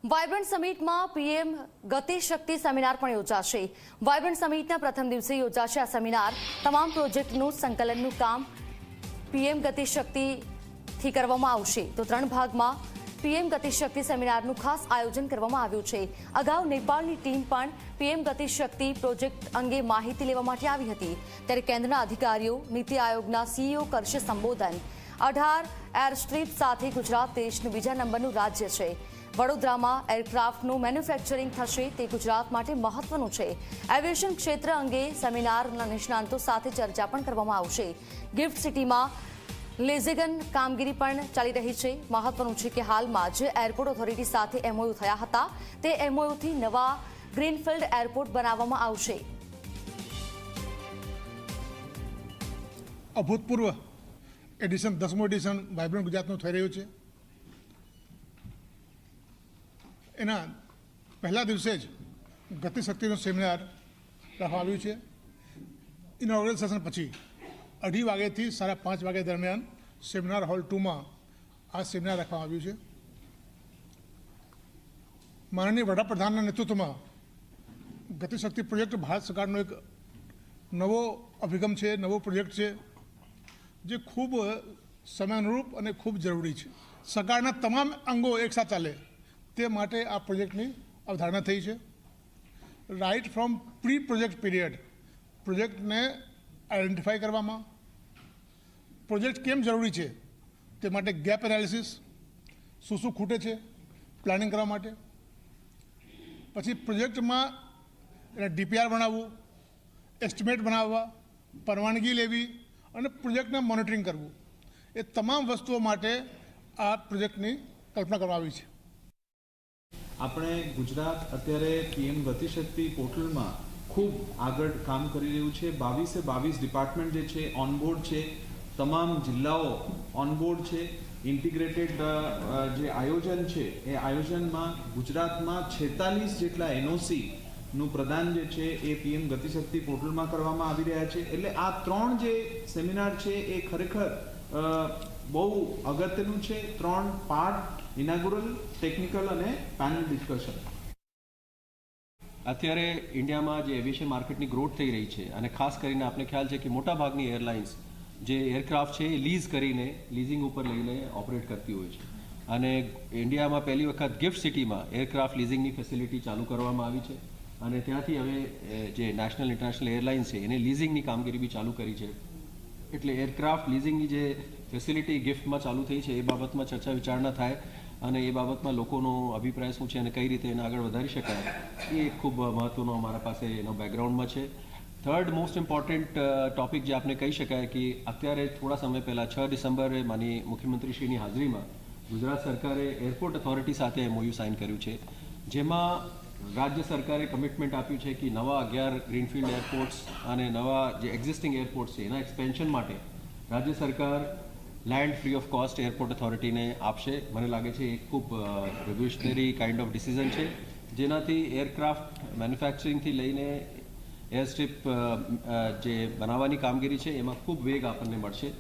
Vibrant સમિટમાં PM Gatishakti seminar પણ યોજાશે। Vibrant સમિટના પ્રથમ દિવસે યોજાશે આ સેમિનાર। તમામ પ્રોજેક્ટનું સંકલનનું કામ પીએમ ગતિશક્તિથી કરવામાં આવશે। તો 3 ભાગમાં પીએમ ગતિશક્તિ સેમિનારનું ખાસ આયોજન કરવામાં આવ્યું છે। અગાઉ નેપાળની ટીમ પણ પીએમ ગતિશક્તિ પ્રોજેક્ટ અંગે માહિતી લેવા માટે આવી હતી, ત્યારે કેન્દ્રના અધિકારીઓ, નીતિ આયોગના સીઈઓ કરશે સંબોધન। 18 એરસ્ટ્રીપ સાથે ગુજરાત દેશનું બીજા નંબરનું રાજ્ય છે। વડોદરામાં એરક્રાફ્ટનું મેન્યુફેક્ચરિંગ થશે, તે ગુજરાત માટે મહત્વનું છે। એવિએશન ક્ષેત્ર અંગે સેમિનારના નિષ્ણાંતો સાથે ચર્ચા પણ કરવામાં આવશે। ગિફ્ટ સિટીમાં લેઝિગન કામગીરી પણ ચાલી રહી છે। મહત્વનું છે કે હાલમાં જે એરપોર્ટ ઓથોરિટી સાથે એમઓયુ થયા હતા, તે એમઓયુથી નવા ગ્રીનફિલ્ડ એરપોર્ટ બનાવવામાં આવશે। અભૂતપૂર્વ એડિશન 10મું એડિશન વાયબ્રન્ટ ગુજરાતનું થઈ રહ્યું છે। એના પહેલા દિવસે જ ગતિશક્તિનું સેમિનાર રાખવામાં આવ્યું છે। ઇનોગ્રેશન સેશન પછી 2:30 વાગ્યાથી 5:30 વાગ્યા દરમિયાન સેમિનાર હોલ 2માં આ સેમિનાર રાખવામાં આવ્યું છે। માનનીય વડાપ્રધાનના નેતૃત્વમાં ગતિશક્તિ પ્રોજેક્ટ ભારત સરકારનો એક નવો અભિગમ છે, નવો પ્રોજેક્ટ છે, જે ખૂબ સમયાનુરૂપ અને ખૂબ જરૂરી છે। સરકારના તમામ અંગો એકસાથે ચાલે તે માટે આ પ્રોજેક્ટની અવધારણા થઈ છે। Right from pre project period પ્રોજેક્ટને આઈડેન્ટિફાઈ કરવામાં, પ્રોજેક્ટ કેમ જરૂરી છે તે માટે ગેપ એનાલિસિસ, શું ખૂટે છે, પ્લાનિંગ કરવા માટે, પછી પ્રોજેક્ટમાં એને ડીપીઆર બનાવવું, એસ્ટિમેટ બનાવવા, પરવાનગી લેવી અને પ્રોજેક્ટને મોનિટરિંગ કરવું, એ તમામ વસ્તુઓ માટે આ પ્રોજેક્ટની કલ્પના કરવામાં આવી છે। આપણે ગુજરાત અત્યારે પીએમ ગતિશક્તિ પોર્ટલમાં ખૂબ આગળ કામ કરી રહ્યું છે। 22 ડિપાર્ટમેન્ટ જે છે ઓનબોર્ડ છે, તમામ જિલ્લાઓ ઓનબોર્ડ છે। ઇન્ટિગ્રેટેડ જે આયોજન છે એ આયોજનમાં ગુજરાતમાં 46 જેટલા એનઓસીનું પ્રદાન જે છે એ પીએમ ગતિશક્તિ પોર્ટલમાં કરવામાં આવી રહ્યા છે। એટલે આ 3 જે સેમિનાર છે એ ખરેખર બહુ અગત્યનું છે। 3 પાર્ટ, ઇનાગ્યુરલ, ટેકનિકલ અને પેનલ ડિસ્કશન। અત્યારે ઇન્ડિયામાં જે એવિએશન માર્કેટની ગ્રોથ થઈ રહી છે અને ખાસ કરીને આપણે ખ્યાલ છે કે મોટાભાગની એરલાઇન્સ જે એરક્રાફ્ટ છે એ લીઝ કરીને, લીઝિંગ ઉપર લઈને ઓપરેટ કરતી હોય છે અને ઇન્ડિયામાં પહેલી વખત ગિફ્ટ સિટીમાં એરક્રાફ્ટ લીઝિંગની ફેસિલિટી ચાલુ કરવામાં આવી છે અને ત્યાંથી હવે જે નેશનલ ઇન્ટરનેશનલ એરલાઇન્સ છે એને લીઝિંગની કામગીરી બી ચાલુ કરી છે। એટલે એરક્રાફ્ટ લીઝિંગની જે ફેસિલિટી ગિફ્ટમાં ચાલુ થઈ છે એ બાબતમાં ચર્ચા વિચારણા થાય અને એ બાબતમાં લોકોનો અભિપ્રાય શું છે અને કઈ રીતે એને આગળ વધારી શકાય એ ખૂબ મહત્ત્વનો અમારા પાસે એનો બેકગ્રાઉન્ડમાં છે। થર્ડ મોસ્ટ ઇમ્પોર્ટન્ટ ટોપિક જે આપણે કહી શકાય કે અત્યારે થોડા સમય પહેલાં 6 ડિસેમ્બરે માની મુખ્યમંત્રીશ્રીની હાજરીમાં ગુજરાત સરકારે એરપોર્ટ ઓથોરિટી સાથે એમઓયુ સાઇન કર્યું છે, જેમાં રાજ્ય સરકારે કમિટમેન્ટ આપ્યું છે કે નવા 11 ગ્રીનફિલ્ડ એરપોર્ટ્સ અને નવા જે એક્ઝિસ્ટિંગ એરપોર્ટ્સ છે એના એક્સપેન્શન માટે રાજ્ય સરકાર land free of cost airport ઓથોરિટીને આપશે। મને લાગે છે એક ખૂબ રેવોલ્યુશનરી કાઇન્ડ ઓફ ડિસિઝન છે, જેનાથી એરક્રાફ્ટ મેન્યુફેક્ચરિંગથી લઈને એરસ્ટ્રીપ જે બનાવવાની કામગીરી છે એમાં ખૂબ વેગ આપણને મળશે।